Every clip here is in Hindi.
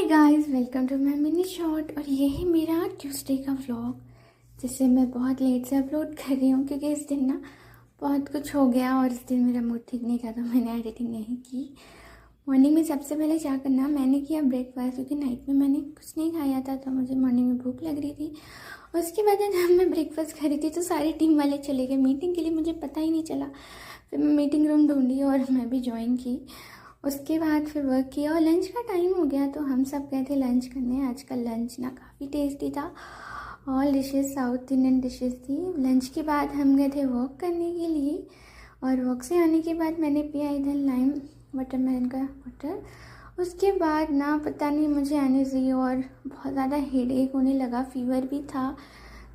Guys, welcome to my mini short. और ये है मेरा ट्यूसडे का व्लॉग, जिसे मैं बहुत लेट से अपलोड कर रही हूँ क्योंकि इस दिन ना बहुत कुछ हो गया और इस दिन मेरा मूड ठीक नहीं था, तो मैंने एडिटिंग नहीं की। मॉर्निंग में सबसे पहले क्या करना, मैंने किया ब्रेकफास्ट, क्योंकि नाइट में मैंने कुछ नहीं खाया था तो मुझे मॉर्निंग में भूख लग रही थी। और उसके बाद जब मैं ब्रेकफास्ट कर रही थी तो सारी टीम वाले चले गए मीटिंग के लिए, मुझे पता ही नहीं चला। फिर मैं मीटिंग रूम ढूंढी और मैं भी ज्वाइन की। उसके बाद फिर वर्क किया और लंच का टाइम हो गया तो हम सब गए थे लंच करने। आज का लंच ना काफ़ी टेस्टी था, all dishes south Indian dishes थी। लंच के बाद हम गए थे वॉक करने के लिए और वॉक से आने के बाद मैंने पिया इधर लाइम वाटरमेलन का वाटर। उसके बाद ना पता नहीं मुझे एनर्जी और बहुत ज़्यादा हेडेक होने लगा, फीवर भी था,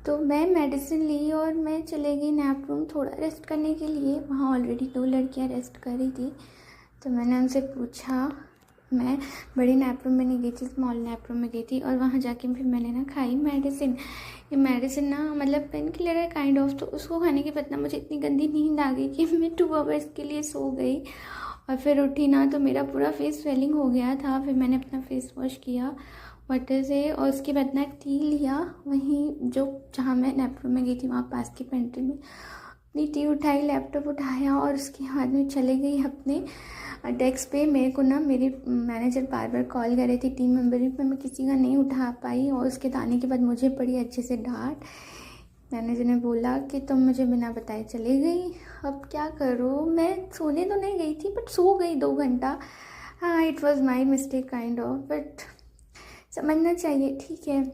तो मैं मेडिसिन ली और मैं चले गई नैप रूम थोड़ा रेस्ट करने के लिए। वहाँ ऑलरेडी 2 लड़कियाँ रेस्ट कर रही थी तो मैंने उनसे पूछा। मैं बड़ी नैप रूम में नहीं गई थी, स्मॉल नैप रूम में गई थी और वहाँ जाके फिर मैंने ना खाई मेडिसिन। ये मेडिसिन ना मतलब पेन किलर है काइंड ऑफ, तो उसको खाने के बाद ना मुझे इतनी गंदी नींद आ गई कि मैं 2 आवर्स के लिए सो गई। और फिर उठी ना तो मेरा पूरा फेस स्वेलिंग हो गया था। फिर मैंने अपना फेस वॉश किया वाटर से और उसके बाद ना टी लिया, वहीं जो जहाँ मैं नैप रूम में गई थी वहाँ पास की पेंट्री में अपनी टी उठाई, लैपटॉप उठाया और उसके बाद में चले गई अपने डेस्क पे। मेरे को ना मेरी मैनेजर बार बार कॉल कर रही थी, टीम मेंबर भी, पर मैं किसी का नहीं उठा पाई। और उसके आने के बाद मुझे पड़ी अच्छे से डांट। मैनेजर ने बोला कि तुम मुझे बिना बताए चली गई, अब क्या करूँ। मैं सोने तो नहीं गई थी बट सो गई 2 घंटा। हाँ, it was my mistake kind of, but समझना चाहिए, ठीक है।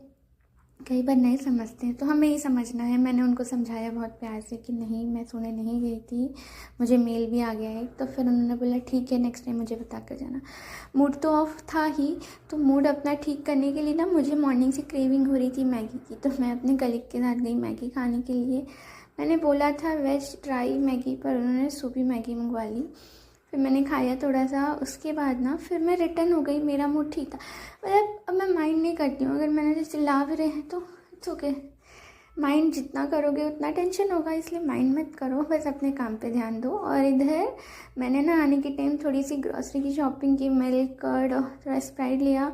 कई बार नहीं समझते हैं तो हमें ही समझना है। मैंने उनको समझाया बहुत प्यार से कि नहीं, मैं सोने नहीं गई थी, मुझे मेल भी आ गया है। तो फिर उन्होंने बोला ठीक है, नेक्स्ट टाइम मुझे बता कर जाना। मूड तो ऑफ था ही, तो मूड अपना ठीक करने के लिए ना मुझे मॉर्निंग से क्रेविंग हो रही थी मैगी की, तो मैं अपने कलीग के साथ गई मैगी खाने के लिए। मैंने बोला था वेज ट्राई मैगी, पर उन्होंने सूपी मैगी मंगवा ली। फिर मैंने खाया थोड़ा सा, उसके बाद ना फिर मैं रिटर्न हो गई, मेरा मूड ठीक था। मतलब अब मैं माइंड नहीं करती हूँ, अगर मैंने जैसे चिल्ला भी रहे हैं तो इट्स ओके। माइंड जितना करोगे उतना टेंशन होगा, इसलिए माइंड मत करो, बस अपने काम पे ध्यान दो। और इधर मैंने ना आने के टाइम थोड़ी सी ग्रॉसरी की शॉपिंग की, मिल्क कर्ड और थोड़ा स्प्राइट लिया।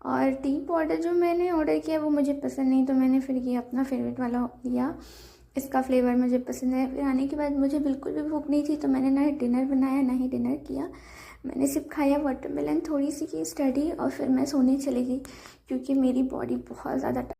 और टी पाउडर जो मैंने ऑर्डर किया वो मुझे पसंद नहीं, तो मैंने फिर ये अपना फेवरेट वाला लिया, इसका फ्लेवर मुझे पसंद है। फिर आने के बाद मुझे बिल्कुल भी भूख नहीं थी, तो मैंने ना डिनर बनाया ना ही डिनर किया। मैंने सिर्फ खाया वाटरमेलन, थोड़ी सी की स्टडी और फिर मैं सोने चली गई क्योंकि मेरी बॉडी बहुत ज़्यादा